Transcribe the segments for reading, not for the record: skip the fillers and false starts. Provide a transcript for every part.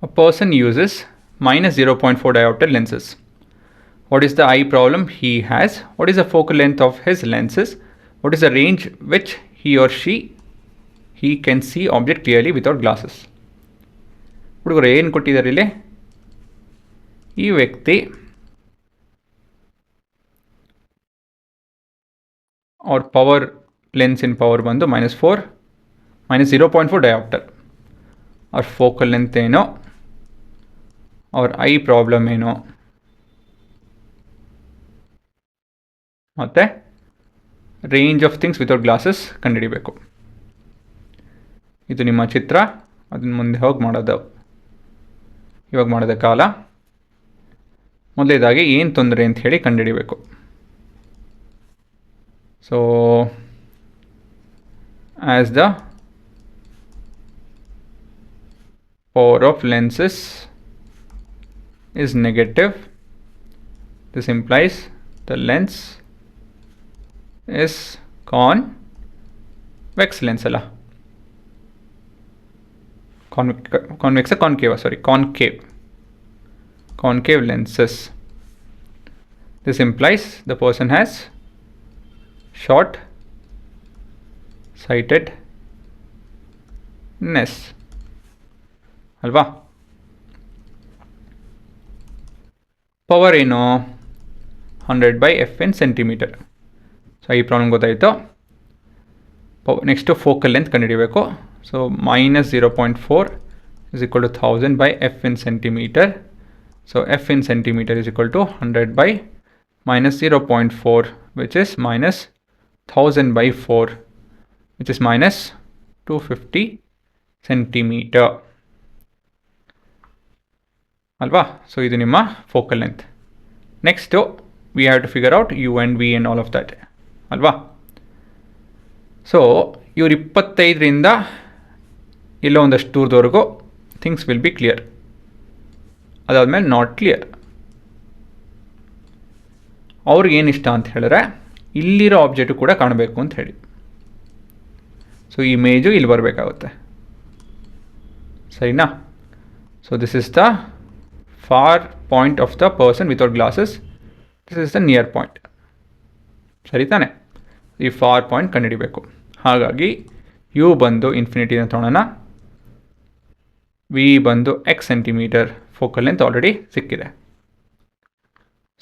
A person uses minus 0.4 diopter lenses. What is the eye problem he has? What is the focal length of his lenses? What is the range which he or he can see object clearly without glasses? ಹುಡುಗರು ಏನು ಕೊಟ್ಟಿದ್ದಾರೆ ಇಲ್ಲಿ? ಈ ವ್ಯಕ್ತಿ ಅವ್ರ power lens in power ಬಂದು -4 -0.4 dioptre. ಅವ್ರ focal length ಏನೋ, ಅವ್ರ ಐ ಪ್ರಾಬ್ಲಮ್ ಏನೋ, ಮತ್ತು range of things without glasses ಕಂಡುಹಿಡಿಬೇಕು. ಇದು ನಿಮ್ಮ ಚಿತ್ರ. ಅದನ್ನು ಮುಂದೆ ಹೋಗಿ ಮಾಡೋದು. ಇವಾಗ ಮಾಡೋದ ಕಾಲ. ಮೊದಲೇದಾಗಿ ಏನು ತೊಂದರೆ ಅಂತ ಹೇಳಿ ಕಂಡುಹಿಡಿಬೇಕು. So as the power of lenses is negative, this implies the lens is convex lens ಅಲ್ಲ, concave lenses. This implies the person has short sightedness ಅಲ್ವಾ. ಪವರ್ ಏನು? 100/f in centimeter. ಸೊ ಈ ಪ್ರಾಬ್ಲಮ್ ಗೊತ್ತಾಯಿತು. ನೆಕ್ಸ್ಟು ಫೋಕಲ್ ಲೆಂತ್ ಕಂಡುಹಿಡಿಬೇಕು. So -0.4 is equal to 1000/f in centimeter. So f in centimeter is equal to 100 by -0.4, which is -1000/4, which is -250 centimeter. ಅಲ್ವಾ. So ಇದು ನಿಮ್ಮ focal length. Next we have to figure out u and v and all of that ಅಲ್ವಾ. So ಇವ್ರು 25ರಿಂದ ಎಲ್ಲೋ ಒಂದಷ್ಟು ದೂರದವರೆಗೂ things will be clear. ಅದಾದಮೇಲೆ ನಾಟ್ ಕ್ಲಿಯರ್. ಅವ್ರಿಗೇನಿಷ್ಟ ಅಂತ ಹೇಳಿದ್ರೆ ಇಲ್ಲಿರೋ ಆಬ್ಜೆಕ್ಟು ಕೂಡ ಕಾಣಬೇಕು ಅಂತ ಹೇಳಿ. ಸೊ ಇಮೇಜು ಇಲ್ಲಿ ಬರಬೇಕಾಗುತ್ತೆ, ಸರಿನಾ. So this is the far point of the person without glasses. This is the near point. ಸರಿ ತಾನೆ. ಈ ಫಾರ್ ಪಾಯಿಂಟ್ ಕಂಡುಹಿಡಿಬೇಕು. ಹಾಗಾಗಿ ಯು ಬಂದು ಇನ್ಫಿನಿಟಿನ ತೊಗೊಳ್ಳೋಣ. ವಿ ಬಂದು x centimetre. Focal length already ಸಿಕ್ಕಿದೆ.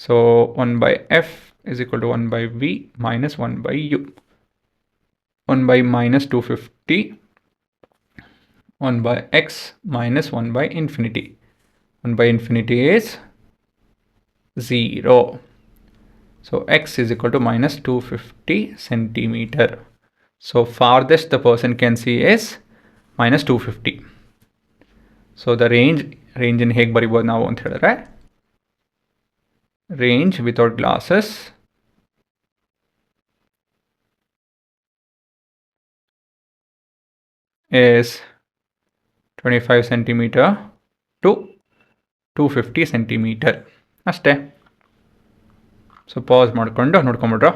So 1/f is equal to 1/v minus 1/u. 1/-250. 1/x minus 1/infinity. 1/infinity is 0. So x is equal to -250 centimeter. So farthest the person can see is -250. So the range in ಹೇಗೆ ಬರಿಬೋದು ನಾವು ಅಂತ ಹೇಳಿದ್ರೆ, range without glasses is 25 centimeter to 250 centimeter ಅಷ್ಟೇ. So pass ಮಾಡಿಕೊಂಡು ನೋಡ್ಕೊಂಬಿಟ್ರ.